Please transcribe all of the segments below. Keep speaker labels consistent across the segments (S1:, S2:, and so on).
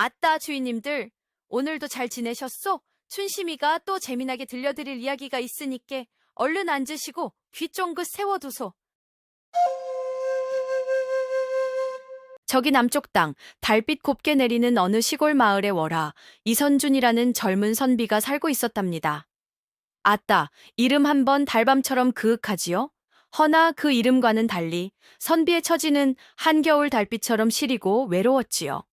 S1: 아따 주인님들, 오늘도 잘 지내셨소? 춘심이가 또 재미나게 들려드릴 이야기가 있으니께 얼른 앉으시고 귀 쫑긋 세워두소. 저기 남쪽 땅, 달빛 곱게 내리는 어느 시골 마을의 월하, 이선준이라는 젊은 선비가 살고 있었답니다. 아따, 이름 한번 달밤처럼 그윽하지요? 허나 그 이름과는 달리 선비의 처지는 한겨울 달빛처럼 시리고 외로웠지요.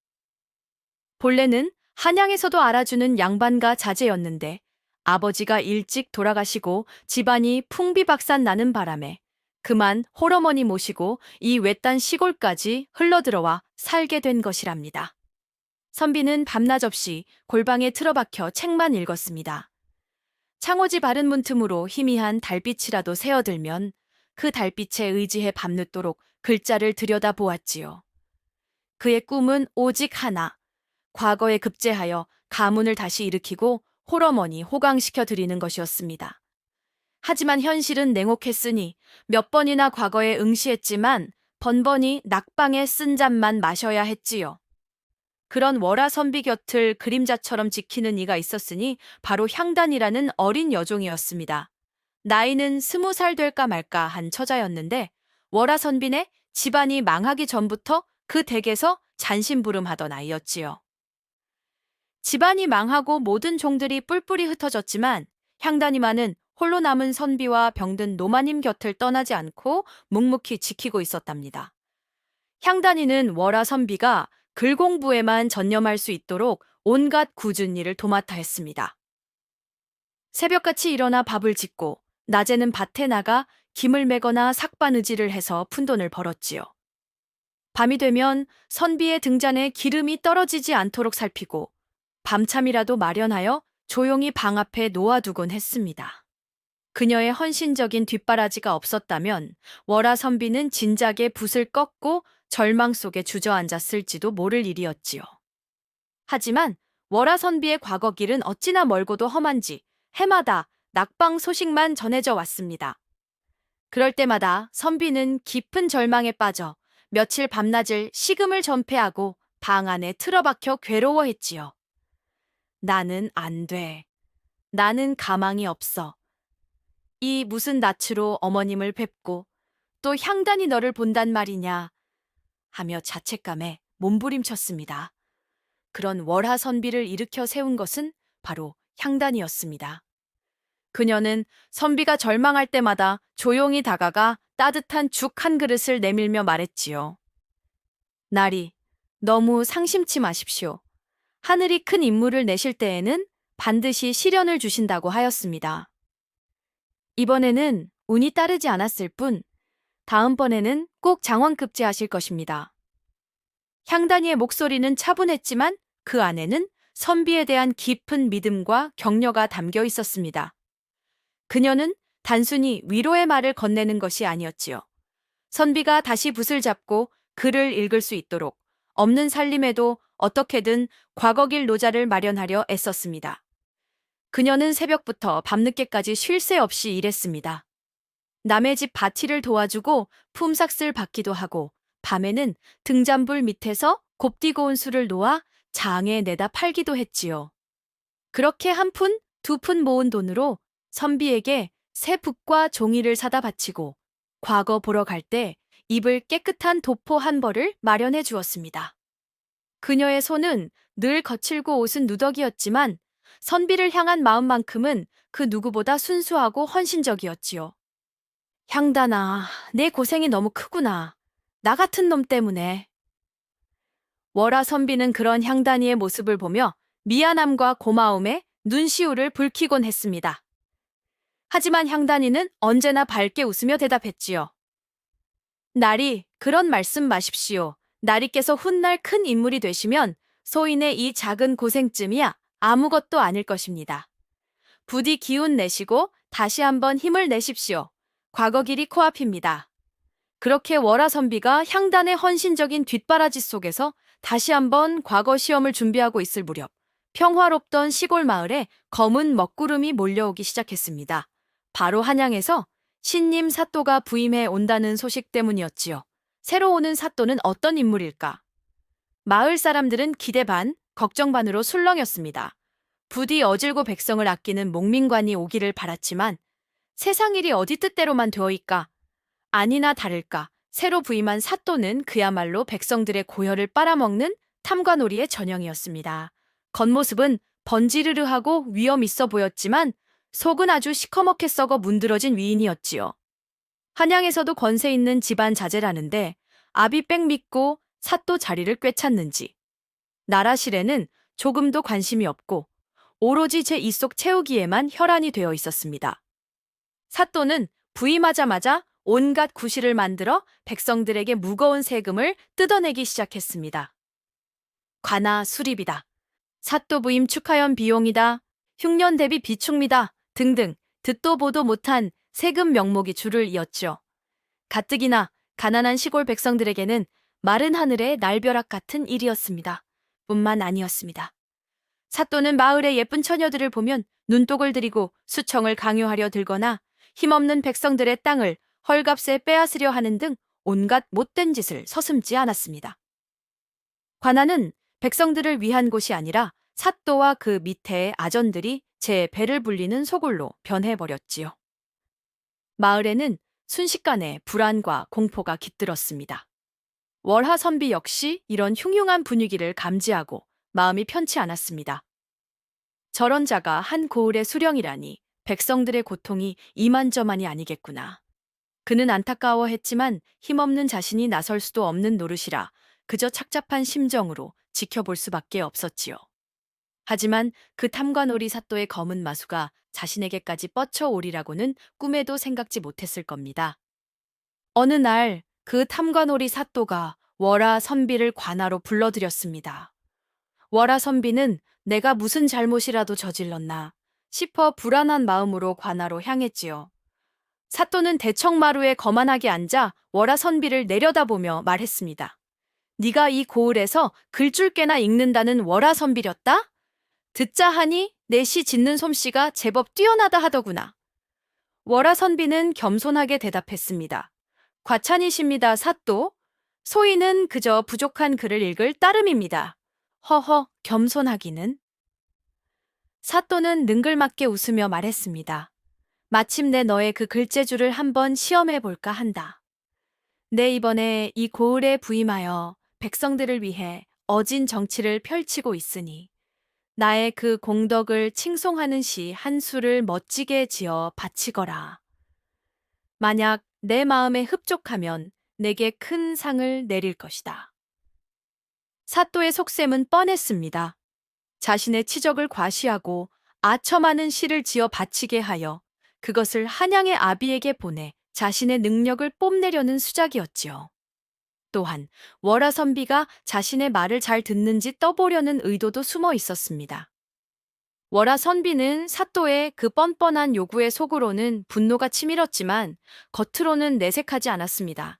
S1: 본래는 한양에서도 알아주는 양반가 자제였는데 아버지가 일찍 돌아가시고 집안이 풍비박산 나는 바람에 그만 홀어머니 모시고 이 외딴 시골까지 흘러들어와 살게 된 것이랍니다. 선비는 밤낮 없이 골방에 틀어박혀 책만 읽었습니다. 창호지 바른 문틈으로 희미한 달빛이라도 새어들면 그 달빛에 의지해 밤늦도록 글자를 들여다보았지요. 그의 꿈은 오직 하나, 과거에 급제하여 가문을 다시 일으키고 홀어머니 호강시켜 드리는 것이었습니다. 하지만 현실은 냉혹했으니 몇 번이나 과거에 응시했지만 번번이 낙방에 쓴 잔만 마셔야 했지요. 그런 월하 선비 곁을 그림자처럼 지키는 이가 있었으니 바로 향단이라는 어린 여종이었습니다. 나이는 20살 될까 말까 한 처자였는데 월하 선비네 집안이 망하기 전부터 그 댁에서 잔심부름하던 아이였지요. 집안이 망하고 모든 종들이 뿔뿔이 흩어졌지만 향단이만은 홀로 남은 선비와 병든 노마님 곁을 떠나지 않고 묵묵히 지키고 있었답니다. 향단이는 월하 선비가 글 공부에만 전념할 수 있도록 온갖 굳은 일을 도맡아 했습니다. 새벽같이 일어나 밥을 짓고 낮에는 밭에 나가 김을 매거나 삭바느질을 해서 푼돈을 벌었지요. 밤이 되면 선비의 등잔에 기름이 떨어지지 않도록 살피고 밤참이라도 마련하여 조용히 방 앞에 놓아두곤 했습니다. 그녀의 헌신적인 뒷바라지가 없었다면 월하 선비는 진작에 붓을 꺾고 절망 속에 주저앉았을지도 모를 일이었지요. 하지만 월하 선비의 과거 길은 어찌나 멀고도 험한지 해마다 낙방 소식만 전해져 왔습니다. 그럴 때마다 선비는 깊은 절망에 빠져 며칠 밤낮을 식음을 전폐하고 방 안에 틀어박혀 괴로워했지요. 나는 안 돼. 나는 가망이 없어. 이 무슨 낯으로 어머님을 뵙고 또 향단이 너를 본단 말이냐 하며 자책감에 몸부림쳤습니다. 그런 월하 선비를 일으켜 세운 것은 바로 향단이었습니다. 그녀는 선비가 절망할 때마다 조용히 다가가 따뜻한 죽 한 그릇을 내밀며 말했지요. 나리, 너무 상심치 마십시오. 하늘이 큰 인물을 내실 때에는 반드시 시련을 주신다고 하였습니다. 이번에는 운이 따르지 않았을 뿐 다음번에는 꼭 장원급제하실 것입니다. 향단이의 목소리는 차분했지만 그 안에는 선비에 대한 깊은 믿음과 격려가 담겨 있었습니다. 그녀는 단순히 위로의 말을 건네는 것이 아니었지요. 선비가 다시 붓을 잡고 글을 읽을 수 있도록 없는 살림에도 어떻게든 과거길 노자를 마련하려 애썼습니다. 그녀는 새벽부터 밤늦게까지 쉴 새 없이 일했습니다. 남의 집 밭일을 도와주고 품삯을 받기도 하고 밤에는 등잔불 밑에서 곱디고 온 술을 놓아 장에 내다 팔기도 했지요. 그렇게 한 푼, 두 푼 모은 돈으로 선비에게 새 붓과 종이를 사다 바치고 과거 보러 갈 때 입을 깨끗한 도포 한 벌을 마련해 주었습니다. 그녀의 손은 늘 거칠고 옷은 누더기였지만 선비를 향한 마음만큼은 그 누구보다 순수하고 헌신적이었지요. 향단아, 내 고생이 너무 크구나. 나 같은 놈 때문에. 월하 선비는 그런 향단이의 모습을 보며 미안함과 고마움에 눈시울을 붉히곤 했습니다. 하지만 향단이는 언제나 밝게 웃으며 대답했지요. 나리, 그런 말씀 마십시오. 나리께서 훗날 큰 인물이 되시면 소인의 이 작은 고생쯤이야 아무것도 아닐 것입니다. 부디 기운 내시고 다시 한번 힘을 내십시오. 과거 길이 코앞입니다. 그렇게 월하 선비가 향단의 헌신적인 뒷바라지 속에서 다시 한번 과거 시험을 준비하고 있을 무렵 평화롭던 시골 마을에 검은 먹구름이 몰려오기 시작했습니다. 바로 한양에서 신님 사또가 부임해 온다는 소식 때문이었지요. 새로 오는 사또는 어떤 인물일까? 마을 사람들은 기대 반, 걱정 반으로 술렁였습니다. 부디 어질고 백성을 아끼는 목민관이 오기를 바랐지만 세상 일이 어디 뜻대로만 되어있까. 아니나 다를까 새로 부임한 사또는 그야말로 백성들의 고혈을 빨아먹는 탐관오리의 전형이었습니다. 겉모습은 번지르르하고 위험 있어 보였지만 속은 아주 시커멓게 썩어 문드러진 위인이었지요. 한양에서도 권세 있는 집안 자제라는데 아비 빽 믿고 사또 자리를 꿰찼는지 나라실에는 조금도 관심이 없고 오로지 제 입속 채우기에만 혈안이 되어 있었습니다. 사또는 부임하자마자 온갖 구실을 만들어 백성들에게 무거운 세금을 뜯어내기 시작했습니다. 관아 수립이다. 사또 부임 축하연 비용이다. 흉년 대비 비축미다. 등등 듣도 보도 못한 세금 명목이 줄을 이었죠. 가뜩이나 가난한 시골 백성들에게는 마른 하늘의 날벼락 같은 일이었습니다. 뿐만 아니었습니다. 사또는 마을의 예쁜 처녀들을 보면 눈독을 들이고 수청을 강요하려 들거나 힘없는 백성들의 땅을 헐값에 빼앗으려 하는 등 온갖 못된 짓을 서슴지 않았습니다. 관아는 백성들을 위한 곳이 아니라 사또와 그 밑에의 아전들이 제 배를 불리는 소굴로 변해버렸지요. 마을에는 순식간에 불안과 공포가 깃들었습니다. 월하 선비 역시 이런 흉흉한 분위기를 감지하고 마음이 편치 않았습니다. 저런 자가 한 고을의 수령이라니 백성들의 고통이 이만저만이 아니겠구나. 그는 안타까워했지만 힘없는 자신이 나설 수도 없는 노릇이라 그저 착잡한 심정으로 지켜볼 수밖에 없었지요. 하지만 그 탐관오리 사또의 검은 마수가 자신에게까지 뻗쳐오리라고는 꿈에도 생각지 못했을 겁니다. 어느 날 그 탐관오리 사또가 월하 선비를 관아로 불러들였습니다. 월하 선비는 내가 무슨 잘못이라도 저질렀나 싶어 불안한 마음으로 관아로 향했지요. 사또는 대청마루에 거만하게 앉아 월하 선비를 내려다보며 말했습니다. 네가 이 고을에서 글줄 깨나 읽는다는 월하 선비렸다? 듣자 하니 내 시 짓는 솜씨가 제법 뛰어나다 하더구나. 월하 선비는 겸손하게 대답했습니다. 과찬이십니다, 사또. 소인은 그저 부족한 글을 읽을 따름입니다. 허허, 겸손하기는. 사또는 능글맞게 웃으며 말했습니다. 마침내 너의 그 글재주를 한번 시험해 볼까 한다. 내 이번에 이 고을에 부임하여 백성들을 위해 어진 정치를 펼치고 있으니 나의 그 공덕을 칭송하는 시 한 수를 멋지게 지어 바치거라. 만약 내 마음에 흡족하면 내게 큰 상을 내릴 것이다. 사또의 속셈은 뻔했습니다. 자신의 치적을 과시하고 아첨하는 시를 지어 바치게 하여 그것을 한양의 아비에게 보내 자신의 능력을 뽐내려는 수작이었지요. 또한 월하 선비가 자신의 말을 잘 듣는지 떠보려는 의도도 숨어 있었습니다. 월하 선비는 사또의 그 뻔뻔한 요구에 속으로는 분노가 치밀었지만 겉으로는 내색하지 않았습니다.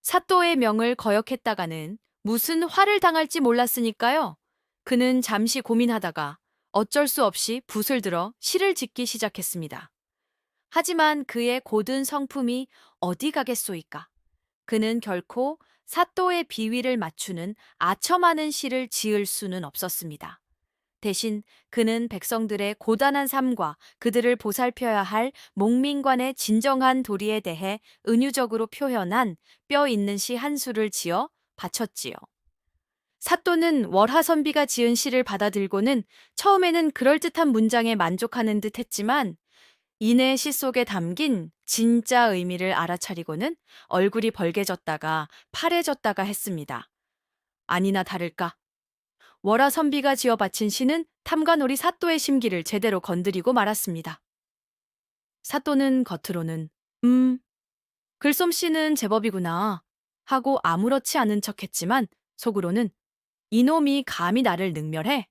S1: 사또의 명을 거역했다가는 무슨 화를 당할지 몰랐으니까요. 그는 잠시 고민하다가 어쩔 수 없이 붓을 들어 시를 짓기 시작했습니다. 하지만 그의 고든 성품이 어디 가겠소이까? 그는 결코 사또의 비위를 맞추는 아첨하는 시를 지을 수는 없었습니다. 대신 그는 백성들의 고단한 삶과 그들을 보살펴야 할 목민관의 진정한 도리에 대해 은유적으로 표현한 뼈 있는 시 한 수를 지어 바쳤지요. 사또는 월하 선비가 지은 시를 받아들고는 처음에는 그럴듯한 문장에 만족하는 듯 했지만 이내 시 속에 담긴 진짜 의미를 알아차리고는 얼굴이 벌개졌다가 파래졌다가 했습니다. 아니나 다를까 월하 선비가 지어 바친 시는 탐관오리 사또의 심기를 제대로 건드리고 말았습니다. 사또는 겉으로는 글솜씨는 제법이구나 하고 아무렇지 않은 척했지만 속으로는 이놈이 감히 나를 능멸해?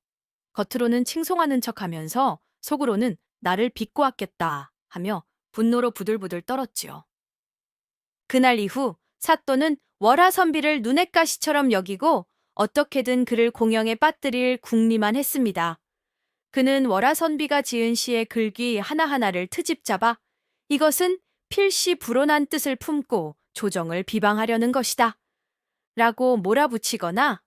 S1: 겉으로는 칭송하는 척하면서 속으로는 나를 비꼬았겠다 하며 분노로 부들부들 떨었지요. 그날 이후 사또는 월하 선비를 눈엣 가시처럼 여기고 어떻게든 그를 공영에 빠뜨릴 궁리만 했습니다. 그는 월하 선비가 지은 시의 글귀 하나하나를 트집 잡아 이것은 필시 불온한 뜻을 품고 조정을 비방하려는 것이다 라고 몰아붙이거나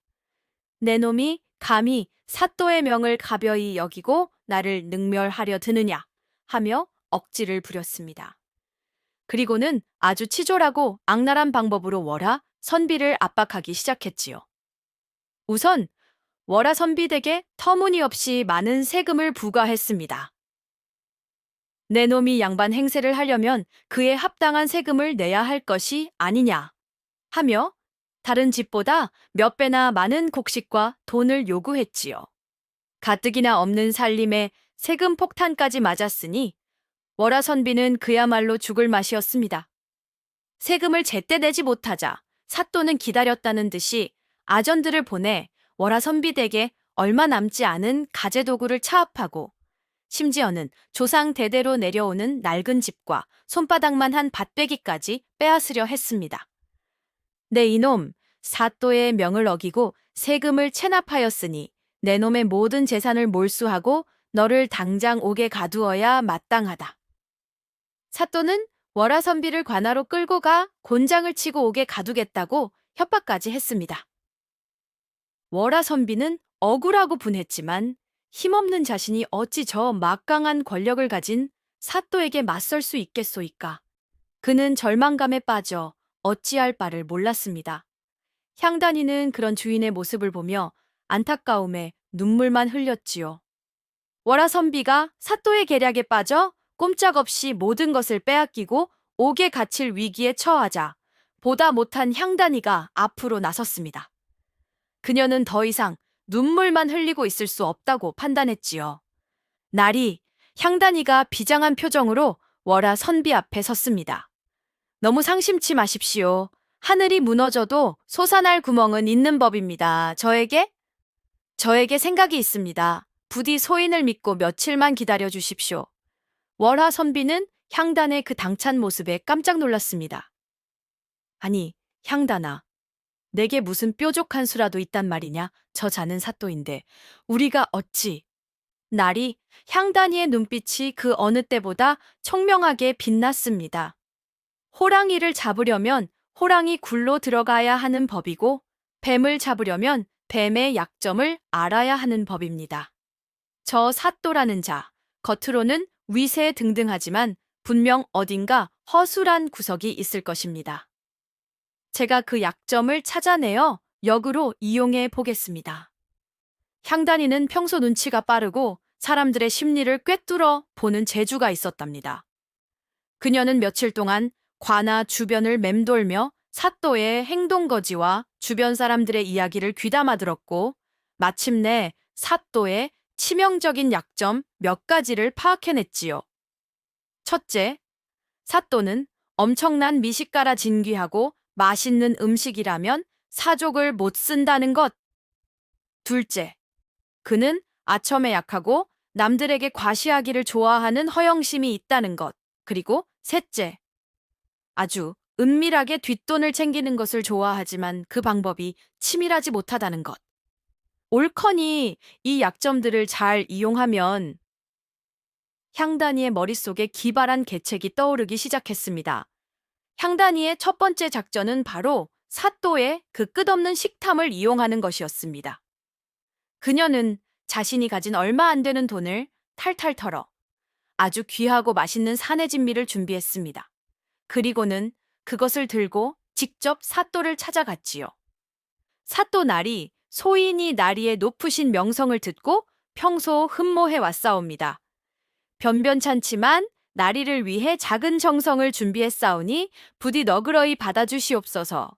S1: 내 놈이 감히 사또의 명을 가벼이 여기고 나를 능멸하려 드느냐 하며 억지를 부렸습니다. 그리고는 아주 치졸하고 악랄한 방법으로 월하 선비를 압박하기 시작했지요. 우선 월하 선비에게 터무니없이 많은 세금을 부과했습니다. 내 놈이 양반 행세를 하려면 그에 합당한 세금을 내야 할 것이 아니냐 하며 다른 집보다 몇 배나 많은 곡식과 돈을 요구했지요. 가뜩이나 없는 살림에 세금 폭탄까지 맞았으니 월하 선비는 그야말로 죽을 맛이었습니다. 세금을 제때 내지 못하자 사또는 기다렸다는 듯이 아전들을 보내 월하 선비에게 얼마 남지 않은 가재도구를 차압하고 심지어는 조상 대대로 내려오는 낡은 집과 손바닥만 한 밭배기까지 빼앗으려 했습니다. 내 이놈, 사또의 명을 어기고 세금을 체납하였으니 내 놈의 모든 재산을 몰수하고 너를 당장 옥에 가두어야 마땅하다. 사또는 월하 선비를 관하로 끌고 가 곤장을 치고 옥에 가두겠다고 협박까지 했습니다. 월하 선비는 억울하고 분했지만 힘없는 자신이 어찌 저 막강한 권력을 가진 사또에게 맞설 수 있겠소이까. 그는 절망감에 빠져 어찌할 바를 몰랐습니다. 향단이는 그런 주인의 모습을 보며 안타까움에 눈물만 흘렸지요. 월하 선비가 사또의 계략에 빠져 꼼짝없이 모든 것을 빼앗기고 옥에 갇힐 위기에 처하자 보다 못한 향단이가 앞으로 나섰습니다. 그녀는 더 이상 눈물만 흘리고 있을 수 없다고 판단했지요. 날이 향단이가 비장한 표정으로 월하 선비 앞에 섰습니다. 너무 상심치 마십시오. 하늘이 무너져도 솟아날 구멍은 있는 법입니다. 저에게 생각이 있습니다. 부디 소인을 믿고 며칠만 기다려 주십시오. 월하 선비는 향단의 그 당찬 모습에 깜짝 놀랐습니다. 아니, 향단아. 내게 무슨 뾰족한 수라도 있단 말이냐? 저 자는 사또인데 우리가 어찌. 날이 향단이의 눈빛이 그 어느 때보다 청명하게 빛났습니다. 호랑이를 잡으려면 호랑이 굴로 들어가야 하는 법이고 뱀을 잡으려면 뱀의 약점을 알아야 하는 법입니다. 저 사또라는 자, 겉으로는 위세등등하지만 분명 어딘가 허술한 구석이 있을 것입니다. 제가 그 약점을 찾아내어 역으로 이용해 보겠습니다. 향단이는 평소 눈치가 빠르고 사람들의 심리를 꿰뚫어 보는 재주가 있었답니다. 그녀는 며칠 동안 관아 주변을 맴돌며 사또의 행동거지와 주변 사람들의 이야기를 귀담아 들었고 마침내 사또의 치명적인 약점 몇 가지를 파악해냈지요. 첫째, 사또는 엄청난 미식가라 진귀하고 맛있는 음식이라면 사족을 못 쓴다는 것. 둘째, 그는 아첨에 약하고 남들에게 과시하기를 좋아하는 허영심이 있다는 것. 그리고 셋째, 아주 은밀하게 뒷돈을 챙기는 것을 좋아하지만 그 방법이 치밀하지 못하다는 것. 옳거니 이 약점들을 잘 이용하면 향단이의 머릿속에 기발한 계책이 떠오르기 시작했습니다. 향단이의 첫 번째 작전은 바로 사또의 그 끝없는 식탐을 이용하는 것이었습니다. 그녀는 자신이 가진 얼마 안 되는 돈을 탈탈 털어 아주 귀하고 맛있는 산의 진미를 준비했습니다. 그리고는 그것을 들고 직접 사또를 찾아갔지요. 사또 나리, 소인이 나리의 높으신 명성을 듣고 평소 흠모해 왔사옵니다. 변변찮지만 나리를 위해 작은 정성을 준비했사오니 부디 너그러이 받아주시옵소서.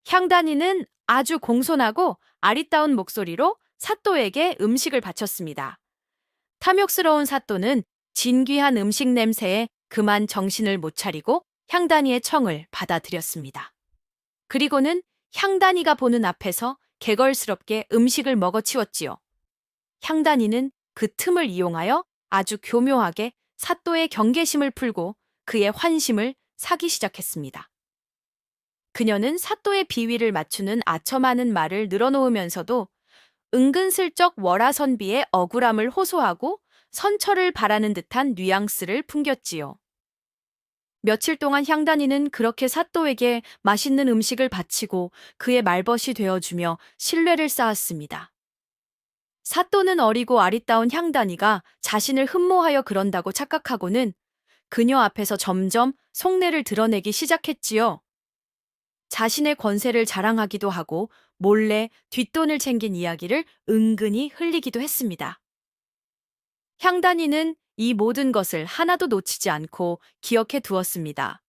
S1: 향단이는 아주 공손하고 아리따운 목소리로 사또에게 음식을 바쳤습니다. 탐욕스러운 사또는 진귀한 음식 냄새에 그만 정신을 못 차리고 향단이의 청을 받아들였습니다. 그리고는 향단이가 보는 앞에서 개걸스럽게 음식을 먹어치웠지요. 향단이는 그 틈을 이용하여 아주 교묘하게 사또의 경계심을 풀고 그의 환심을 사기 시작했습니다. 그녀는 사또의 비위를 맞추는 아첨하는 말을 늘어놓으면서도 은근슬쩍 월하 선비의 억울함을 호소하고 선처를 바라는 듯한 뉘앙스를 풍겼지요. 며칠 동안 향단이는 그렇게 사또에게 맛있는 음식을 바치고 그의 말벗이 되어주며 신뢰를 쌓았습니다. 사또는 어리고 아리따운 향단이가 자신을 흠모하여 그런다고 착각하고는 그녀 앞에서 점점 속내를 드러내기 시작했지요. 자신의 권세를 자랑하기도 하고 몰래 뒷돈을 챙긴 이야기를 은근히 흘리기도 했습니다. 향단이는 이 모든 것을 하나도 놓치지 않고 기억해 두었습니다.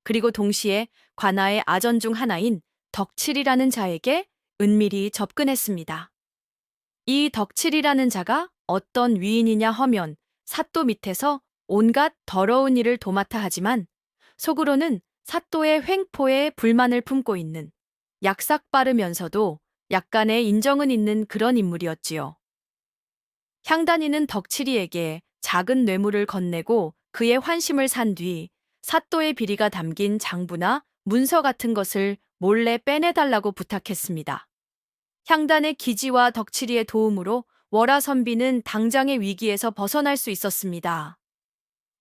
S1: 그리고 동시에 관아의 아전 중 하나인 덕칠이라는 자에게 은밀히 접근했습니다. 이 덕칠이라는 자가 어떤 위인이냐 하면 사또 밑에서 온갖 더러운 일을 도맡아 하지만 속으로는 사또의 횡포에 불만을 품고 있는 약삭 빠르면서도 약간의 인정은 있는 그런 인물이었지요. 향단이는 덕칠이에게 작은 뇌물을 건네고 그의 환심을 산 뒤 사또의 비리가 담긴 장부나 문서 같은 것을 몰래 빼내달라고 부탁했습니다. 향단의 기지와 덕칠이의 도움으로 월화선비는 당장의 위기에서 벗어날 수 있었습니다.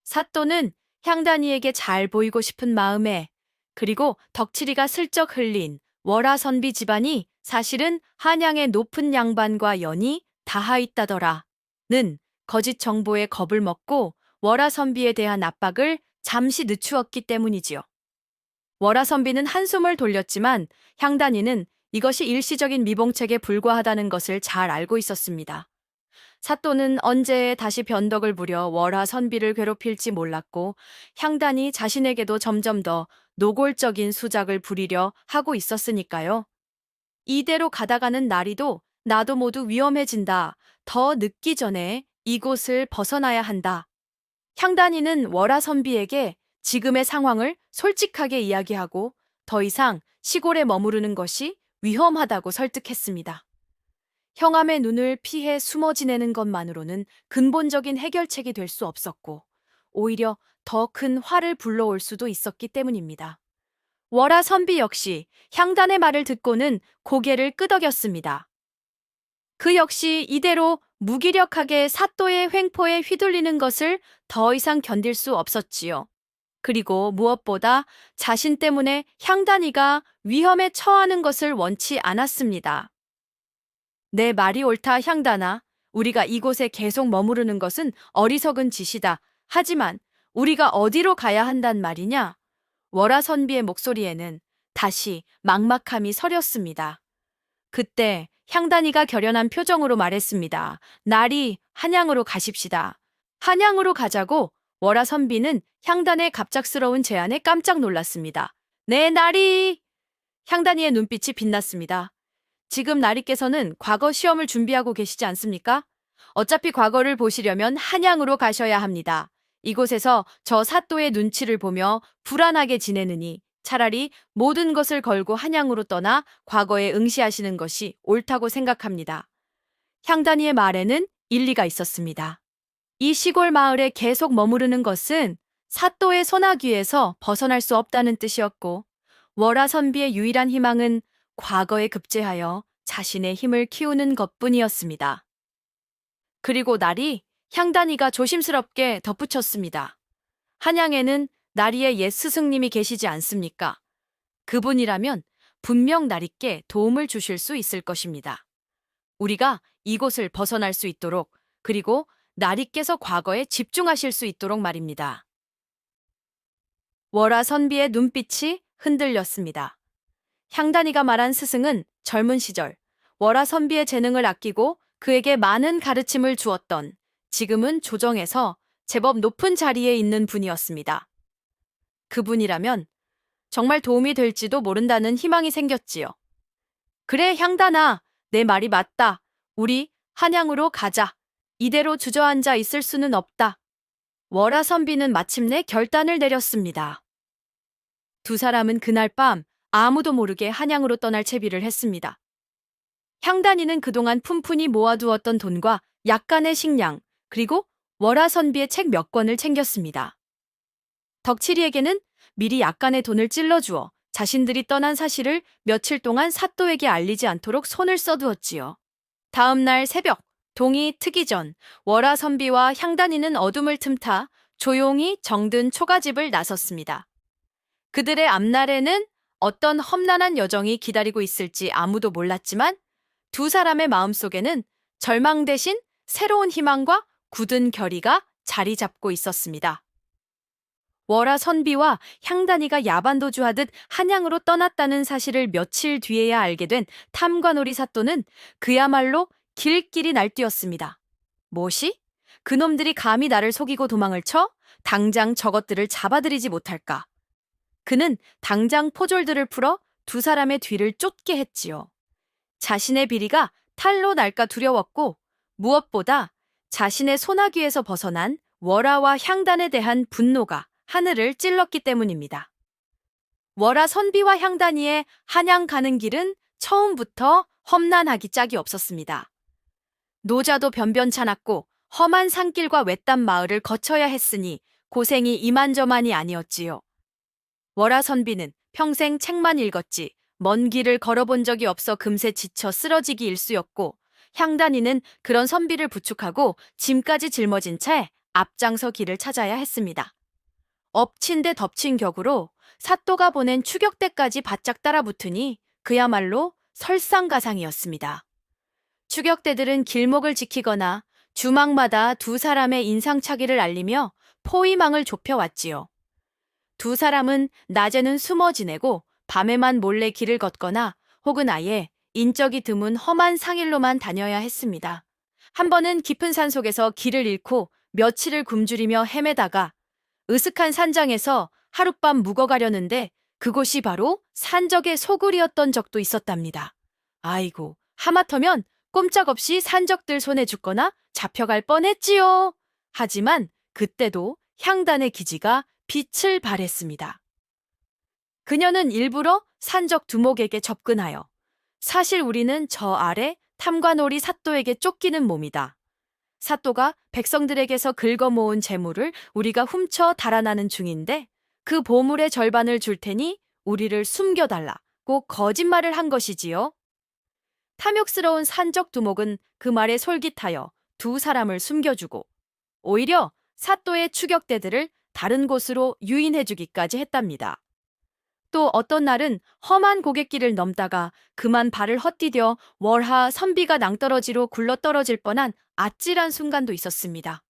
S1: 사또는 향단이에게 잘 보이고 싶은 마음에 그리고 덕칠이가 슬쩍 흘린 월화선비 집안이 사실은 한양의 높은 양반과 연이 닿아 있다더라는 거짓 정보에 겁을 먹고 월화선비에 대한 압박을 잠시 늦추었기 때문이지요. 월화선비는 한숨을 돌렸지만 향단이는 이것이 일시적인 미봉책에 불과하다는 것을 잘 알고 있었습니다. 사또는 언제 다시 변덕을 부려 월화선비를 괴롭힐지 몰랐고 향단이 자신에게도 점점 더 노골적인 수작을 부리려 하고 있었으니까요. 이대로 가다가는 나리도 나도 모두 위험해진다. 더 늦기 전에 이곳을 벗어나야 한다. 향단이는 월화선비에게 지금의 상황을 솔직하게 이야기하고 더 이상 시골에 머무르는 것이 위험하다고 설득했습니다. 형암의 눈을 피해 숨어 지내는 것만으로는 근본적인 해결책이 될 수 없었고 오히려 더 큰 화를 불러올 수도 있었기 때문입니다. 월화선비 역시 향단의 말을 듣고는 고개를 끄덕였습니다. 그 역시 이대로 무기력하게 사또의 횡포에 휘둘리는 것을 더 이상 견딜 수 없었지요. 그리고 무엇보다 자신 때문에 향단이가 위험에 처하는 것을 원치 않았습니다. 내 말이 옳다, 향단아. 우리가 이곳에 계속 머무르는 것은 어리석은 짓이다. 하지만 우리가 어디로 가야 한단 말이냐? 월화선비의 목소리에는 다시 막막함이 서렸습니다. 그때 향단이가 결연한 표정으로 말했습니다. 나리, 한양으로 가십시다. 한양으로 가자고. 월화선비는 향단의 갑작스러운 제안에 깜짝 놀랐습니다. 네, 나리! 향단이의 눈빛이 빛났습니다. 지금 나리께서는 과거 시험을 준비하고 계시지 않습니까? 어차피 과거를 보시려면 한양으로 가셔야 합니다. 이곳에서 저 사또의 눈치를 보며 불안하게 지내느니 차라리 모든 것을 걸고 한양으로 떠나 과거에 응시하시는 것이 옳다고 생각합니다. 향단이의 말에는 일리가 있었습니다. 이 시골 마을에 계속 머무르는 것은 사또의 소나귀에서 벗어날 수 없다는 뜻이었고 월화선비의 유일한 희망은 과거에 급제하여 자신의 힘을 키우는 것뿐이었습니다. 그리고 날이 향단이가 조심스럽게 덧붙였습니다. 한양에는 나리의 옛 스승님이 계시지 않습니까? 그분이라면 분명 나리께 도움을 주실 수 있을 것입니다. 우리가 이곳을 벗어날 수 있도록 그리고 나리께서 과거에 집중하실 수 있도록 말입니다. 월화선비의 눈빛이 흔들렸습니다. 향단이가 말한 스승은 젊은 시절 월화선비의 재능을 아끼고 그에게 많은 가르침을 주었던 지금은 조정에서 제법 높은 자리에 있는 분이었습니다. 그분이라면 정말 도움이 될지도 모른다는 희망이 생겼지요. 그래, 향단아, 내 말이 맞다. 우리 한양으로 가자. 이대로 주저앉아 있을 수는 없다. 월화선비는 마침내 결단을 내렸습니다. 두 사람은 그날 밤 아무도 모르게 한양으로 떠날 채비를 했습니다. 향단이는 그동안 푼푼히 모아두었던 돈과 약간의 식량, 그리고 월화선비의 책 몇 권을 챙겼습니다. 덕칠이에게는 미리 약간의 돈을 찔러주어 자신들이 떠난 사실을 며칠 동안 사또에게 알리지 않도록 손을 써두었지요. 다음 날 새벽, 동이 트기 전 월화선비와 향단이는 어둠을 틈타 조용히 정든 초가집을 나섰습니다. 그들의 앞날에는 어떤 험난한 여정이 기다리고 있을지 아무도 몰랐지만 두 사람의 마음속에는 절망 대신 새로운 희망과 굳은 결의가 자리 잡고 있었습니다. 월하 선비와 향단이가 야반도주하듯 한양으로 떠났다는 사실을 며칠 뒤에야 알게 된 탐관오리 사또는 그야말로 길길이 날뛰었습니다. 뭐시? 그놈들이 감히 나를 속이고 도망을 쳐? 당장 저것들을 잡아들이지 못할까? 그는 당장 포졸들을 풀어 두 사람의 뒤를 쫓게 했지요. 자신의 비리가 탈로 날까 두려웠고 무엇보다 자신의 소나귀에서 벗어난 월하와 향단에 대한 분노가 하늘을 찔렀기 때문입니다. 월하 선비와 향단이의 한양 가는 길은 처음부터 험난하기 짝이 없었습니다. 노자도 변변찮았고 험한 산길과 외딴 마을을 거쳐야 했으니 고생이 이만저만이 아니었지요. 월하 선비는 평생 책만 읽었지 먼 길을 걸어본 적이 없어 금세 지쳐 쓰러지기 일쑤였고 향단이는 그런 선비를 부축하고 짐까지 짊어진 채 앞장서 길을 찾아야 했습니다. 엎친 데 덮친 격으로 사또가 보낸 추격대까지 바짝 따라붙으니 그야말로 설상가상이었습니다. 추격대들은 길목을 지키거나 주막마다 두 사람의 인상차기를 알리며 포위망을 좁혀왔지요. 두 사람은 낮에는 숨어 지내고 밤에만 몰래 길을 걷거나 혹은 아예 인적이 드문 험한 상일로만 다녀야 했습니다. 한 번은 깊은 산속에서 길을 잃고 며칠을 굶주리며 헤매다가 으슥한 산장에서 하룻밤 묵어가려는데 그곳이 바로 산적의 소굴이었던 적도 있었답니다. 아이고, 하마터면 꼼짝없이 산적들 손에 죽거나 잡혀갈 뻔했지요. 하지만 그때도 향단의 기지가 빛을 발했습니다. 그녀는 일부러 산적 두목에게 접근하여 사실 우리는 저 아래 탐관오리 사또에게 쫓기는 몸이다. 사또가 백성들에게서 긁어모은 재물을 우리가 훔쳐 달아나는 중인데 그 보물의 절반을 줄 테니 우리를 숨겨달라고 거짓말을 한 것이지요. 탐욕스러운 산적 두목은 그 말에 솔깃하여 두 사람을 숨겨주고 오히려 사또의 추격대들을 다른 곳으로 유인해주기까지 했답니다. 또 어떤 날은 험한 고갯길을 넘다가 그만 발을 헛디뎌 월하 선비가 낭떠러지로 굴러떨어질 뻔한 아찔한 순간도 있었습니다.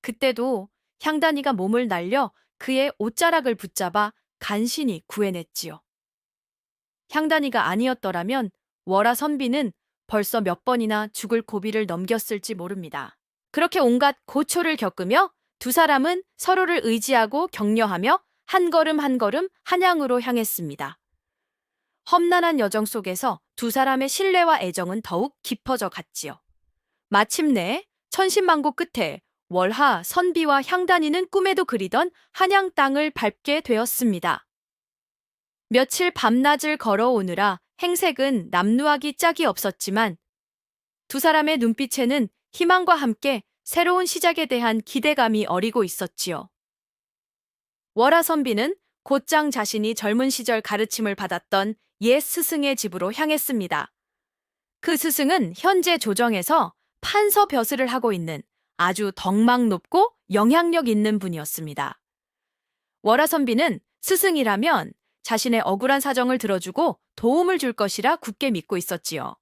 S1: 그때도 향단이가 몸을 날려 그의 옷자락을 붙잡아 간신히 구해냈지요. 향단이가 아니었더라면 월하 선비는 벌써 몇 번이나 죽을 고비를 넘겼을지 모릅니다. 그렇게 온갖 고초를 겪으며 두 사람은 서로를 의지하고 격려하며 한 걸음 한 걸음 한양으로 향했습니다. 험난한 여정 속에서 두 사람의 신뢰와 애정은 더욱 깊어져 갔지요. 마침내 천신만고 끝에 월하, 선비와 향단이는 꿈에도 그리던 한양 땅을 밟게 되었습니다. 며칠 밤낮을 걸어오느라 행색은 남루하기 짝이 없었지만 두 사람의 눈빛에는 희망과 함께 새로운 시작에 대한 기대감이 어리고 있었지요. 월하 선비는 곧장 자신이 젊은 시절 가르침을 받았던 옛 스승의 집으로 향했습니다. 그 스승은 현재 조정에서 판서 벼슬을 하고 있는 아주 덕망 높고 영향력 있는 분이었습니다. 월하 선비는 스승이라면 자신의 억울한 사정을 들어주고 도움을 줄 것이라 굳게 믿고 있었지요.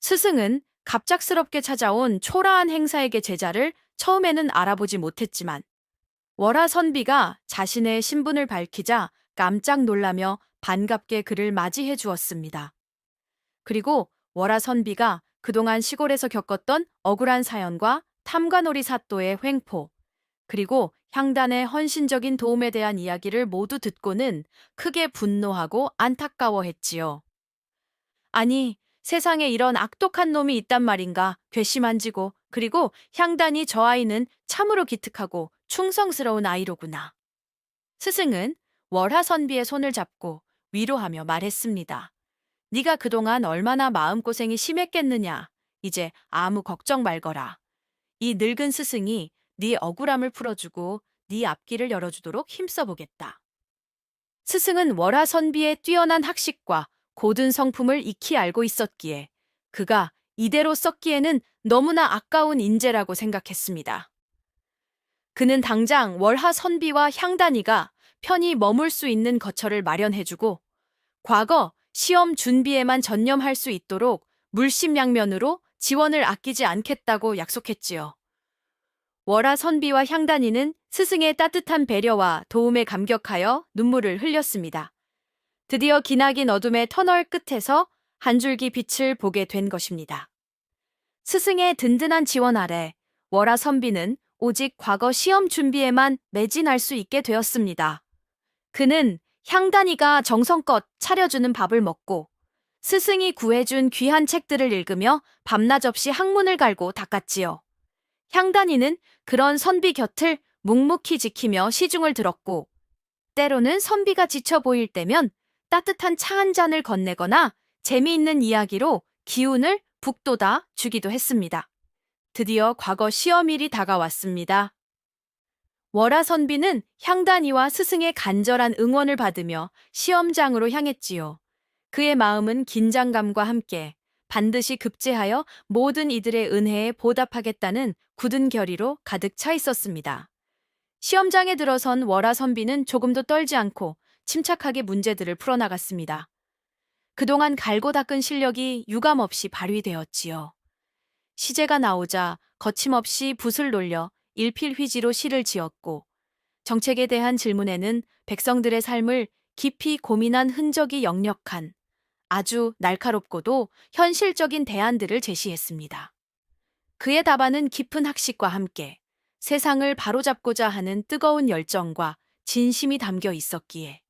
S1: 스승은 갑작스럽게 찾아온 초라한 행사에게 제자를 처음에는 알아보지 못했지만 월하 선비가 자신의 신분을 밝히자 깜짝 놀라며 반갑게 그를 맞이해 주었습니다. 그리고 월하 선비가 그동안 시골에서 겪었던 억울한 사연과 탐관오리 사또의 횡포, 그리고 향단의 헌신적인 도움에 대한 이야기를 모두 듣고는 크게 분노하고 안타까워했지요. 아니, 세상에 이런 악독한 놈이 있단 말인가 괘씸한지고 그리고 향단이 저 아이는 참으로 기특하고 충성스러운 아이로구나. 스승은 월하 선비의 손을 잡고 위로하며 말했습니다. 네가 그동안 얼마나 마음고생이 심했겠느냐. 이제 아무 걱정 말거라. 이 늙은 스승이 네 억울함을 풀어주고 네 앞길을 열어주도록 힘써보겠다. 스승은 월하 선비의 뛰어난 학식과 고든 성품을 익히 알고 있었기에 그가 이대로 썩기에는 너무나 아까운 인재라고 생각했습니다. 그는 당장 월하 선비와 향단이가 편히 머물 수 있는 거처를 마련해주고 과거 시험 준비에만 전념할 수 있도록 물심양면으로 지원을 아끼지 않겠다고 약속했지요. 월하 선비와 향단이는 스승의 따뜻한 배려와 도움에 감격하여 눈물을 흘렸습니다. 드디어 기나긴 어둠의 터널 끝에서 한 줄기 빛을 보게 된 것입니다. 스승의 든든한 지원 아래 월하 선비는 오직 과거 시험 준비에만 매진할 수 있게 되었습니다. 그는 향단이가 정성껏 차려주는 밥을 먹고 스승이 구해준 귀한 책들을 읽으며 밤낮 없이 학문을 갈고 닦았지요. 향단이는 그런 선비 곁을 묵묵히 지키며 시중을 들었고, 때로는 선비가 지쳐 보일 때면 따뜻한 차 한 잔을 건네거나 재미있는 이야기로 기운을 북돋아 주기도 했습니다. 드디어 과거 시험일이 다가왔습니다. 월하 선비는 향단이와 스승의 간절한 응원을 받으며 시험장으로 향했지요. 그의 마음은 긴장감과 함께 반드시 급제하여 모든 이들의 은혜에 보답하겠다는 굳은 결의로 가득 차 있었습니다. 시험장에 들어선 월하 선비는 조금도 떨지 않고 침착하게 문제들을 풀어나갔습니다. 그동안 갈고 닦은 실력이 유감없이 발휘되었지요. 시제가 나오자 거침없이 붓을 놀려 일필휘지로 시를 지었고, 정책에 대한 질문에는 백성들의 삶을 깊이 고민한 흔적이 역력한 아주 날카롭고도 현실적인 대안들을 제시했습니다. 그의 답안은 깊은 학식과 함께 세상을 바로잡고자 하는 뜨거운 열정과 진심이 담겨 있었기에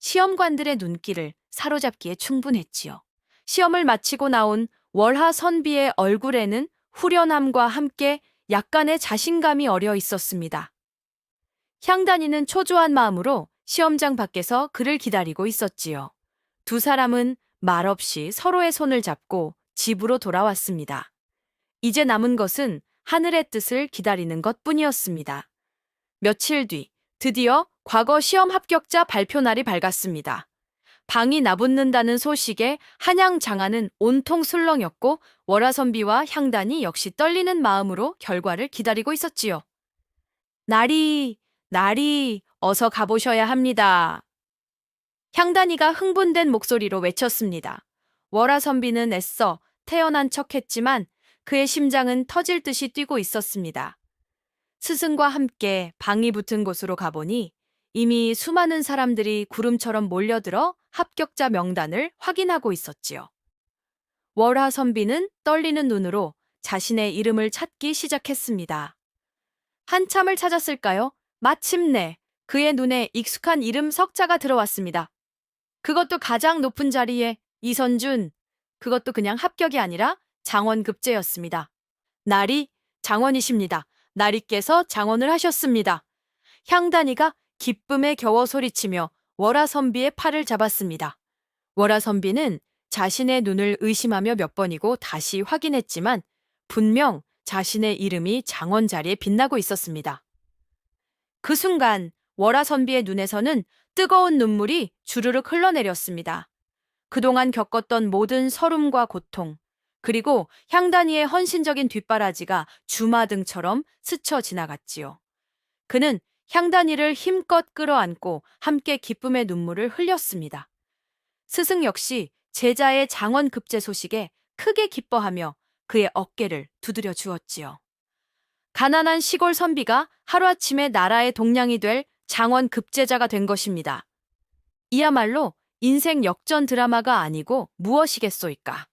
S1: 시험관들의 눈길을 사로잡기에 충분했지요. 시험을 마치고 나온 월하 선비의 얼굴에는 후련함과 함께 약간의 자신감이 어려 있었습니다. 향단이는 초조한 마음으로 시험장 밖에서 그를 기다리고 있었지요. 두 사람은 말없이 서로의 손을 잡고 집으로 돌아왔습니다. 이제 남은 것은 하늘의 뜻을 기다리는 것뿐이었습니다. 며칠 뒤, 드디어 과거 시험 합격자 발표 날이 밝았습니다. 방이 나붙는다는 소식에 한양 장안은 온통 술렁였고 월하 선비와 향단이 역시 떨리는 마음으로 결과를 기다리고 있었지요. 날이, 어서 가보셔야 합니다. 향단이가 흥분된 목소리로 외쳤습니다. 월하 선비는 애써 태연한 척했지만 그의 심장은 터질 듯이 뛰고 있었습니다. 스승과 함께 방이 붙은 곳으로 가보니 이미 수많은 사람들이 구름처럼 몰려들어 합격자 명단을 확인하고 있었지요. 월하 선비는 떨리는 눈으로 자신의 이름을 찾기 시작했습니다. 한참을 찾았을까요? 마침내 그의 눈에 익숙한 이름 석자가 들어왔습니다. 그것도 가장 높은 자리에 이선준, 그것도 그냥 합격이 아니라 장원급제였습니다. 날이 장원이십니다. 날이께서 장원을 하셨습니다. 향단이가 기쁨에 겨워 소리치며 월하 선비의 팔을 잡았습니다. 월하 선비는 자신의 눈을 의심하며 몇 번이고 다시 확인했지만 분명 자신의 이름이 장원 자리에 빛나고 있었습니다. 그 순간 월하 선비의 눈에서는 뜨거운 눈물이 주르륵 흘러내렸습니다. 그동안 겪었던 모든 서름과 고통, 그리고 향단이의 헌신적인 뒷바라지가 주마등처럼 스쳐 지나갔지요. 그는 향단이를 힘껏 끌어안고 함께 기쁨의 눈물을 흘렸습니다. 스승 역시 제자의 장원급제 소식에 크게 기뻐하며 그의 어깨를 두드려 주었지요. 가난한 시골 선비가 하루아침에 나라의 동량이 될 장원급제자가 된 것입니다. 이야말로 인생 역전 드라마가 아니고 무엇이겠소이까.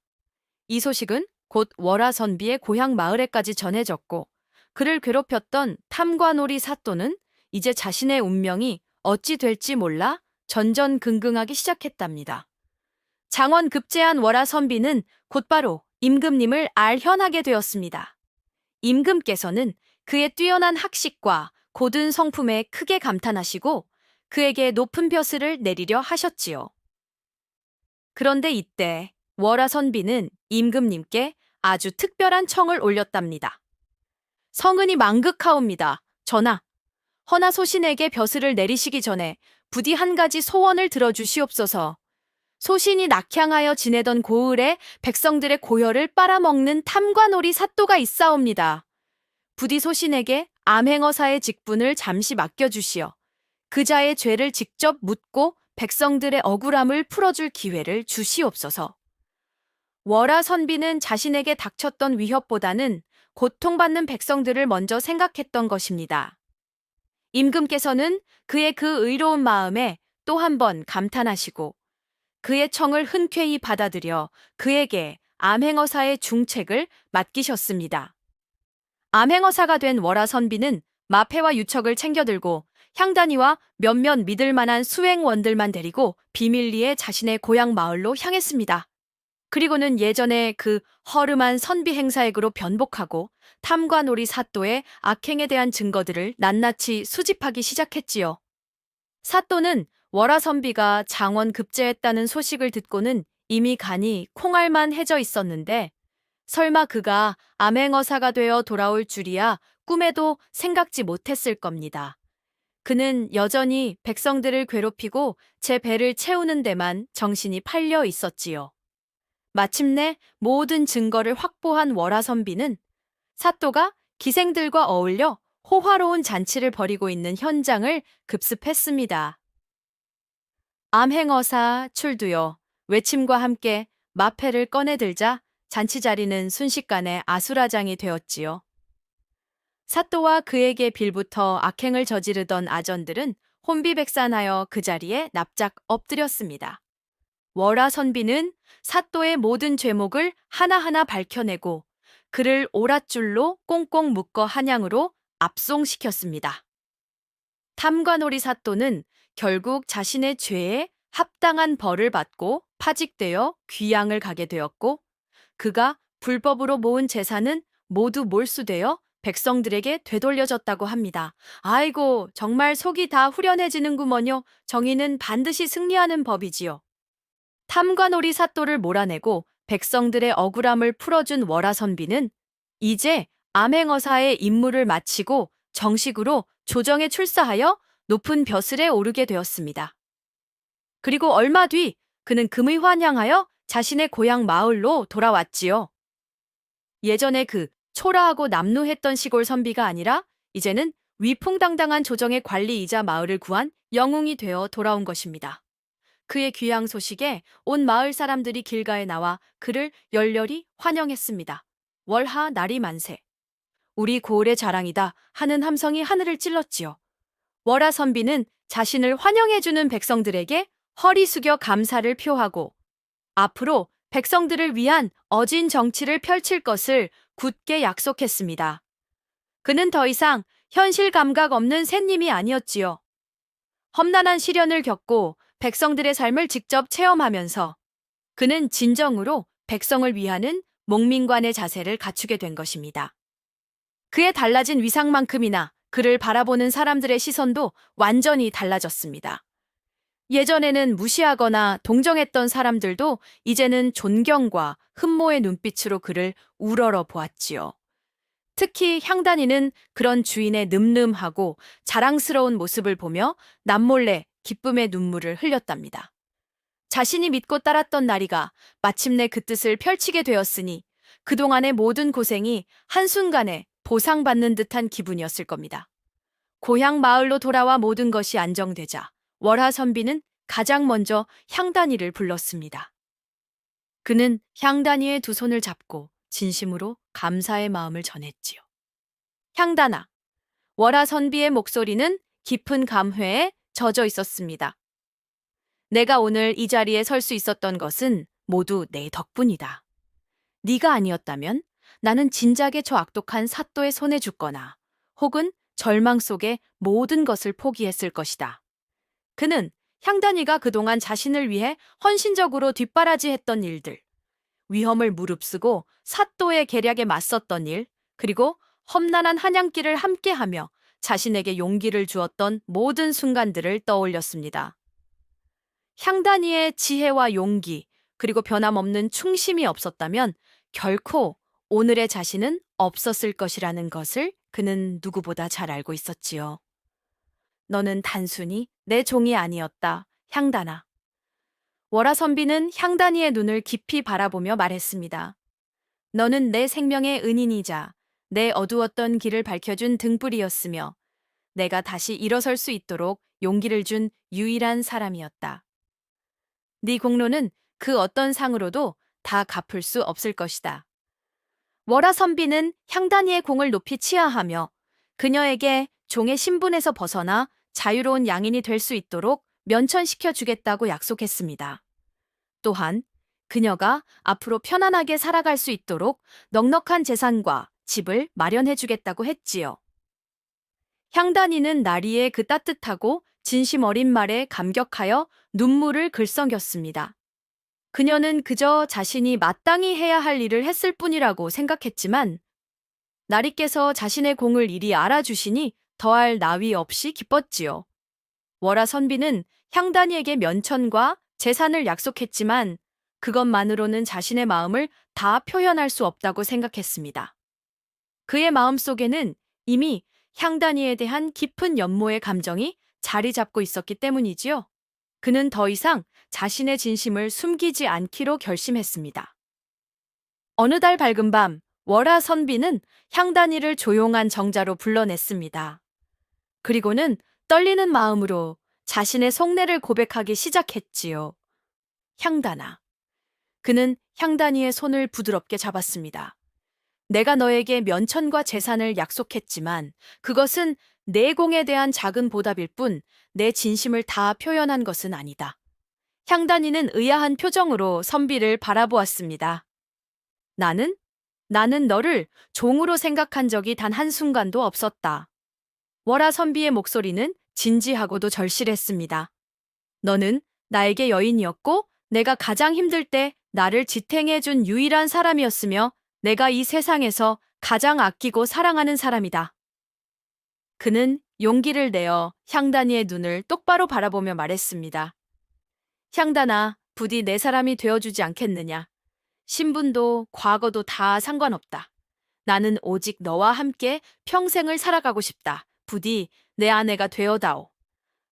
S1: 이 소식은 곧 월하 선비의 고향 마을에까지 전해졌고, 그를 괴롭혔던 탐관오리 사또는 이제 자신의 운명이 어찌 될지 몰라 전전긍긍하기 시작했답니다. 장원급제한 월하 선비는 곧바로 임금님을 알현하게 되었습니다. 임금께서는 그의 뛰어난 학식과 고든 성품에 크게 감탄하시고 그에게 높은 벼슬을 내리려 하셨지요. 그런데 이때 월하 선비는 임금님께 아주 특별한 청을 올렸답니다. 성은이 망극하옵니다. 전하, 허나 소신에게 벼슬을 내리시기 전에 부디 한 가지 소원을 들어주시옵소서. 소신이 낙향하여 지내던 고을에 백성들의 고혈을 빨아먹는 탐관오리 사또가 있사옵니다. 부디 소신에게 암행어사의 직분을 잠시 맡겨주시어 그자의 죄를 직접 묻고 백성들의 억울함을 풀어줄 기회를 주시옵소서. 월하 선비는 자신에게 닥쳤던 위협보다는 고통받는 백성들을 먼저 생각했던 것입니다. 임금께서는 그의 그 의로운 마음에 또 한 번 감탄하시고 그의 청을 흔쾌히 받아들여 그에게 암행어사의 중책을 맡기셨습니다. 암행어사가 된 월하 선비는 마패와 유척을 챙겨들고 향단이와 몇몇 믿을 만한 수행원들만 데리고 비밀리에 자신의 고향 마을로 향했습니다. 그리고는 예전에 그 허름한 선비 행사액으로 변복하고 탐관오리 사또의 악행에 대한 증거들을 낱낱이 수집하기 시작했지요. 사또는 월하 선비가 장원 급제했다는 소식을 듣고는 이미 간이 콩알만 해져 있었는데 설마 그가 암행어사가 되어 돌아올 줄이야 꿈에도 생각지 못했을 겁니다. 그는 여전히 백성들을 괴롭히고 제 배를 채우는 데만 정신이 팔려 있었지요. 마침내 모든 증거를 확보한 월하 선비는 사또가 기생들과 어울려 호화로운 잔치를 벌이고 있는 현장을 급습했습니다. 암행어사 출두요. 외침과 함께 마패를 꺼내들자 잔치 자리는 순식간에 아수라장이 되었지요. 사또와 그에게 빌부터 악행을 저지르던 아전들은 혼비백산하여 그 자리에 납작 엎드렸습니다. 월하 선비는 사또의 모든 죄목을 하나하나 밝혀내고 그를 오랏줄로 꽁꽁 묶어 한양으로 압송시켰습니다. 탐관오리 사또는 결국 자신의 죄에 합당한 벌을 받고 파직되어 귀양을 가게 되었고 그가 불법으로 모은 재산은 모두 몰수되어 백성들에게 되돌려졌다고 합니다. 아이고, 정말 속이 다 후련해지는구먼요. 정의는 반드시 승리하는 법이지요. 탐관오리 사또를 몰아내고 백성들의 억울함을 풀어준 월하 선비는 이제 암행어사의 임무를 마치고 정식으로 조정에 출사하여 높은 벼슬에 오르게 되었습니다. 그리고 얼마 뒤 그는 금의 환향하여 자신의 고향 마을로 돌아왔지요. 예전에 그 초라하고 남루했던 시골 선비가 아니라 이제는 위풍당당한 조정의 관리이자 마을을 구한 영웅이 되어 돌아온 것입니다. 그의 귀향 소식에 온 마을 사람들이 길가에 나와 그를 열렬히 환영했습니다. 월하 날이 만세. 우리 고을의 자랑이다 하는 함성이 하늘을 찔렀지요. 월하 선비는 자신을 환영해주는 백성들에게 허리 숙여 감사를 표하고 앞으로 백성들을 위한 어진 정치를 펼칠 것을 굳게 약속했습니다. 그는 더 이상 현실 감각 없는 샌님이 아니었지요. 험난한 시련을 겪고 백성들의 삶을 직접 체험하면서 그는 진정으로 백성을 위하는 목민관의 자세를 갖추게 된 것입니다. 그의 달라진 위상만큼이나 그를 바라보는 사람들의 시선도 완전히 달라졌습니다. 예전에는 무시하거나 동정했던 사람들도 이제는 존경과 흠모의 눈빛으로 그를 우러러 보았지요. 특히 향단이는 그런 주인의 늠름하고 자랑스러운 모습을 보며 남몰래 기쁨의 눈물을 흘렸답니다. 자신이 믿고 따랐던 나리가 마침내 그 뜻을 펼치게 되었으니 그동안의 모든 고생이 한순간에 보상받는 듯한 기분이었을 겁니다. 고향 마을로 돌아와 모든 것이 안정되자 월하 선비는 가장 먼저 향단이를 불렀습니다. 그는 향단이의 두 손을 잡고 진심으로 감사의 마음을 전했지요. 향단아, 월하 선비의 목소리는 깊은 감회에 젖어 있었습니다. 내가 오늘 이 자리에 설 수 있었던 것은 모두 내 덕분이다. 네가 아니었다면 나는 진작에 저 악독한 사또의 손에 죽거나 혹은 절망 속에 모든 것을 포기했을 것이다. 그는 향단이가 그동안 자신을 위해 헌신적으로 뒷바라지했던 일들, 위험을 무릅쓰고 사또의 계략에 맞섰던 일, 그리고 험난한 한양길을 함께하며 자신에게 용기를 주었던 모든 순간들을 떠올렸습니다. 향단이의 지혜와 용기, 그리고 변함없는 충심이 없었다면 결코 오늘의 자신은 없었을 것이라는 것을 그는 누구보다 잘 알고 있었지요. 너는 단순히 내 종이 아니었다, 향단아. 월하 선비는 향단이의 눈을 깊이 바라보며 말했습니다. 너는 내 생명의 은인이자 내 어두웠던 길을 밝혀준 등불이었으며 내가 다시 일어설 수 있도록 용기를 준 유일한 사람이었다. 네 공로는 그 어떤 상으로도 다 갚을 수 없을 것이다. 월하 선비는 향단이의 공을 높이 치하하며 그녀에게 종의 신분에서 벗어나 자유로운 양인이 될 수 있도록 면천시켜 주겠다고 약속했습니다. 또한 그녀가 앞으로 편안하게 살아갈 수 있도록 넉넉한 재산과 집을 마련해 주겠다고 했지요. 향단이는 나리의 그 따뜻하고 진심 어린 말에 감격하여 눈물을 글썽였습니다. 그녀는 그저 자신이 마땅히 해야 할 일을 했을 뿐이라고 생각했지만 나리께서 자신의 공을 이리 알아주시니 더할 나위 없이 기뻤지요. 월하 선비는 향단이에게 면천과 재산을 약속했지만 그것만으로는 자신의 마음을 다 표현할 수 없다고 생각했습니다. 그의 마음속에는 이미 향단이에 대한 깊은 연모의 감정이 자리 잡고 있었기 때문이지요. 그는 더 이상 자신의 진심을 숨기지 않기로 결심했습니다. 어느 달 밝은 밤, 월하 선비는 향단이를 조용한 정자로 불러냈습니다. 그리고는 떨리는 마음으로 자신의 속내를 고백하기 시작했지요. 향단아. 그는 향단이의 손을 부드럽게 잡았습니다. 내가 너에게 면천과 재산을 약속했지만 그것은 내 공에 대한 작은 보답일 뿐 내 진심을 다 표현한 것은 아니다. 향단이는 의아한 표정으로 선비를 바라보았습니다. 나는 너를 종으로 생각한 적이 단 한순간도 없었다. 월하 선비의 목소리는 진지하고도 절실했습니다. 너는 나에게 여인이었고 내가 가장 힘들 때 나를 지탱해준 유일한 사람이었으며 내가 이 세상에서 가장 아끼고 사랑하는 사람이다. 그는 용기를 내어 향단이의 눈을 똑바로 바라보며 말했습니다. 향단아, 부디 내 사람이 되어주지 않겠느냐. 신분도 과거도 다 상관없다. 나는 오직 너와 함께 평생을 살아가고 싶다. 부디 내 아내가 되어다오.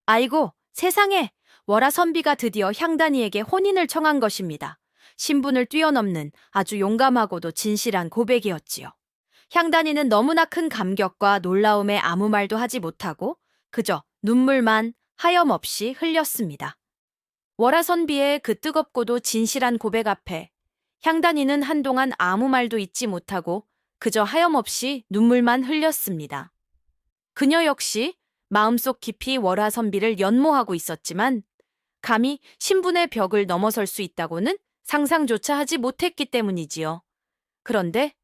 S1: 아이고, 세상에! 월하 선비가 드디어 향단이에게 혼인을 청한 것입니다. 신분을 뛰어넘는 아주 용감하고도 진실한 고백이었지요. 향단이는 너무나 큰 감격과 놀라움에 아무 말도 하지 못하고 그저 눈물만 하염없이 흘렸습니다. 월하 선비의 그 뜨겁고도 진실한 고백 앞에 향단이는 한동안 아무 말도 잇지 못하고 그저 하염없이 눈물만 흘렸습니다. 그녀 역시 마음속 깊이 월하 선비를 연모하고 있었지만 감히 신분의 벽을 넘어설 수 있다고는 상상조차 하지 못했기 때문이지요. 그런데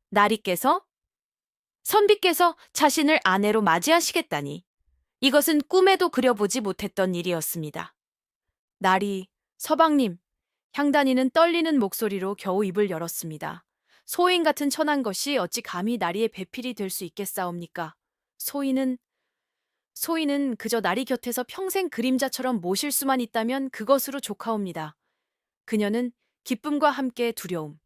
S1: 선비께서 자신을 아내로 맞이하시겠다니 이것은 꿈에도 그려보지 못했던 일이었습니다. 나리, 서방님, 향단이는 떨리는 목소리로 겨우 입을 열었습니다. 소인 같은 천한 것이 어찌 감히 나리의 배필이 될 수 있겠사옵니까? 소인은 그저 나리 곁에서 평생 그림자처럼 모실 수만 있다면 그것으로 족하옵니다. 그녀는 기쁨과 함께 두려움,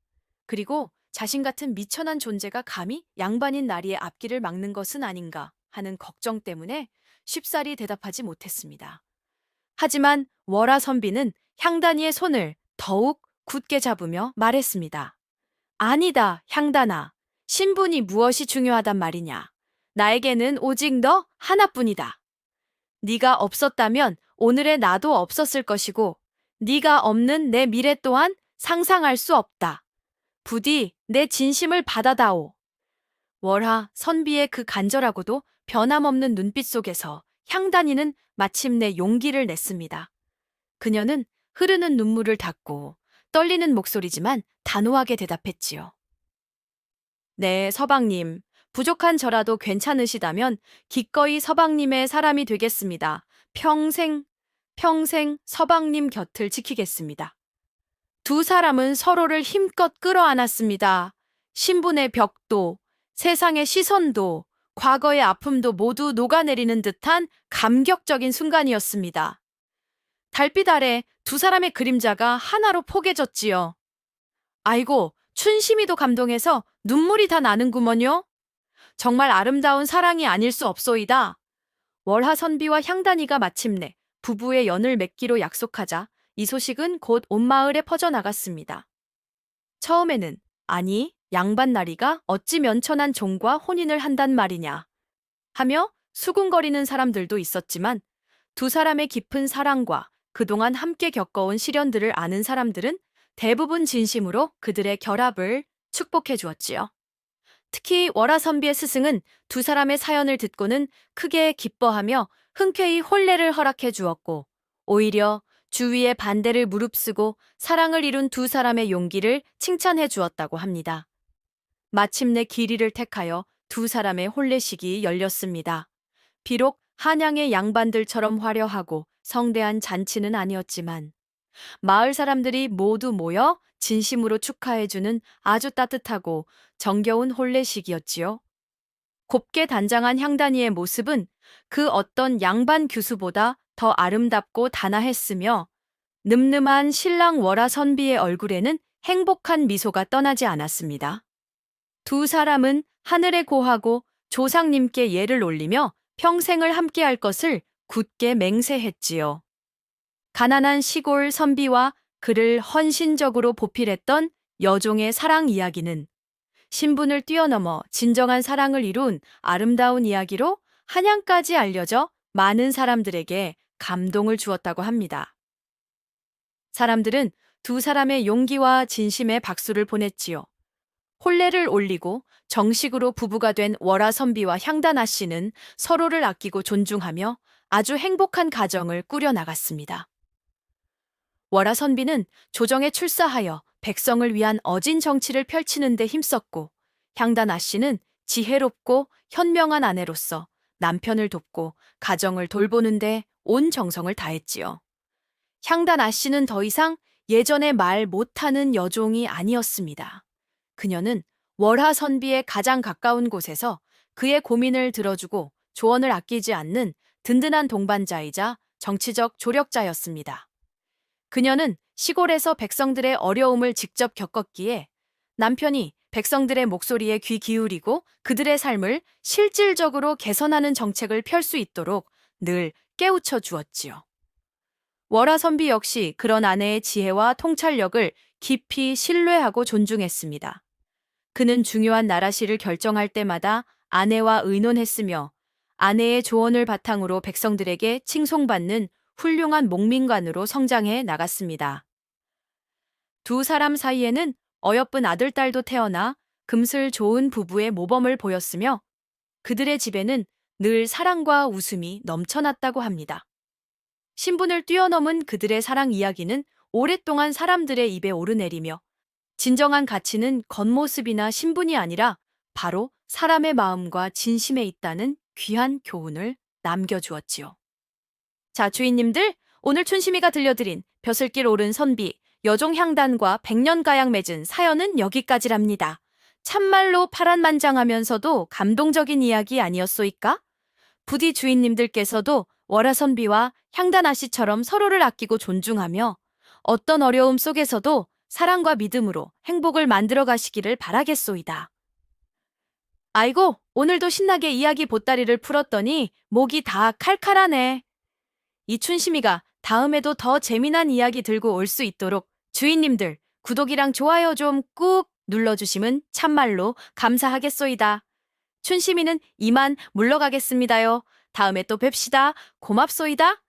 S1: 그리고 자신 같은 미천한 존재가 감히 양반인 나리의 앞길을 막는 것은 아닌가 하는 걱정 때문에 쉽사리 대답하지 못했습니다. 하지만 월하 선비는 향단이의 손을 더욱 굳게 잡으며 말했습니다. 아니다, 향단아. 신분이 무엇이 중요하단 말이냐. 나에게는 오직 너 하나뿐이다. 네가 없었다면 오늘의 나도 없었을 것이고 네가 없는 내 미래 또한 상상할 수 없다. 부디 내 진심을 받아다오. 월하 선비의 그 간절하고도 변함없는 눈빛 속에서 향단이는 마침내 용기를 냈습니다. 그녀는 흐르는 눈물을 닦고 떨리는 목소리지만 단호하게 대답했지요. 네, 서방님. 부족한 저라도 괜찮으시다면 기꺼이 서방님의 사람이 되겠습니다. 평생 서방님 곁을 지키겠습니다. 두 사람은 서로를 힘껏 끌어안았습니다. 신분의 벽도, 세상의 시선도, 과거의 아픔도 모두 녹아내리는 듯한 감격적인 순간이었습니다. 달빛 아래 두 사람의 그림자가 하나로 포개졌지요. 아이고, 춘심이도 감동해서 눈물이 다 나는구먼요. 정말 아름다운 사랑이 아닐 수 없소이다. 월하 선비와 향단이가 마침내 부부의 연을 맺기로 약속하자 이 소식은 곧 온 마을에 퍼져나갔습니다. 처음에는 아니, 양반 나리가 어찌 면천한 종과 혼인을 한단 말이냐 하며 수군거리는 사람들도 있었지만 두 사람의 깊은 사랑과 그동안 함께 겪어온 시련들을 아는 사람들은 대부분 진심으로 그들의 결합을 축복해 주었지요. 특히 월화선비의 스승은 두 사람의 사연을 듣고는 크게 기뻐하며 흔쾌히 혼례를 허락해 주었고, 오히려 주위의 반대를 무릅쓰고 사랑을 이룬 두 사람의 용기를 칭찬해 주었다고 합니다. 마침내 길이를 택하여 두 사람의 혼례식이 열렸습니다. 비록 한양의 양반들처럼 화려하고 성대한 잔치는 아니었지만 마을 사람들이 모두 모여 진심으로 축하해주는 아주 따뜻하고 정겨운 혼례식이었지요. 곱게 단장한 향단이의 모습은 그 어떤 양반 교수보다 더 아름답고 단아했으며 늠름한 신랑 월하 선비의 얼굴에는 행복한 미소가 떠나지 않았습니다. 두 사람은 하늘에 고하고 조상님께 예를 올리며 평생을 함께할 것을 굳게 맹세했지요. 가난한 시골 선비와 그를 헌신적으로 보필했던 여종의 사랑 이야기는 신분을 뛰어넘어 진정한 사랑을 이룬 아름다운 이야기로 한양까지 알려져 많은 사람들에게 감동을 주었다고 합니다. 사람들은 두 사람의 용기와 진심에 박수를 보냈지요. 혼례를 올리고 정식으로 부부가 된 월하 선비와 향단아 씨는 서로를 아끼고 존중하며 아주 행복한 가정을 꾸려나갔습니다. 월하 선비는 조정에 출사하여 백성을 위한 어진 정치를 펼치는 데 힘썼고, 향단아 씨는 지혜롭고 현명한 아내로서 남편을 돕고 가정을 돌보는데 온 정성을 다했지요. 향단아 씨는 더 이상 예전에 말 못하는 여종이 아니었습니다. 그녀는 월하 선비의 가장 가까운 곳에서 그의 고민을 들어주고 조언을 아끼지 않는 든든한 동반자이자 정치적 조력자였습니다. 그녀는 시골에서 백성들의 어려움을 직접 겪었기에 남편이 백성들의 목소리에 귀 기울이고 그들의 삶을 실질적으로 개선하는 정책을 펼 수 있도록 늘 깨우쳐 주었지요. 월하 선비 역시 그런 아내의 지혜와 통찰력을 깊이 신뢰하고 존중했습니다. 그는 중요한 나라시를 결정할 때마다 아내와 의논했으며 아내의 조언을 바탕으로 백성들에게 칭송받는 훌륭한 목민관으로 성장해 나갔습니다. 두 사람 사이에는 어여쁜 아들딸도 태어나 금슬 좋은 부부의 모범을 보였으며 그들의 집에는 늘 사랑과 웃음이 넘쳐났다고 합니다. 신분을 뛰어넘은 그들의 사랑 이야기는 오랫동안 사람들의 입에 오르내리며 진정한 가치는 겉모습이나 신분이 아니라 바로 사람의 마음과 진심에 있다는 귀한 교훈을 남겨주었지요. 자, 주인님들, 오늘 춘심이가 들려드린 벼슬길 오른 선비, 여종향단과 백년가약 맺은 사연은 여기까지랍니다. 참말로 파란만장하면서도 감동적인 이야기 아니었소이까? 부디 주인님들께서도 월하선비와 향단아씨처럼 서로를 아끼고 존중하며 어떤 어려움 속에서도 사랑과 믿음으로 행복을 만들어 가시기를 바라겠소이다. 아이고, 오늘도 신나게 이야기 보따리를 풀었더니 목이 다 칼칼하네. 이 춘심이가 다음에도 더 재미난 이야기 들고 올 수 있도록 주인님들 구독이랑 좋아요 좀 꾹 눌러주시면 참말로 감사하겠소이다. 춘심이는 이만 물러가겠습니다요. 다음에 또 뵙시다. 고맙소이다.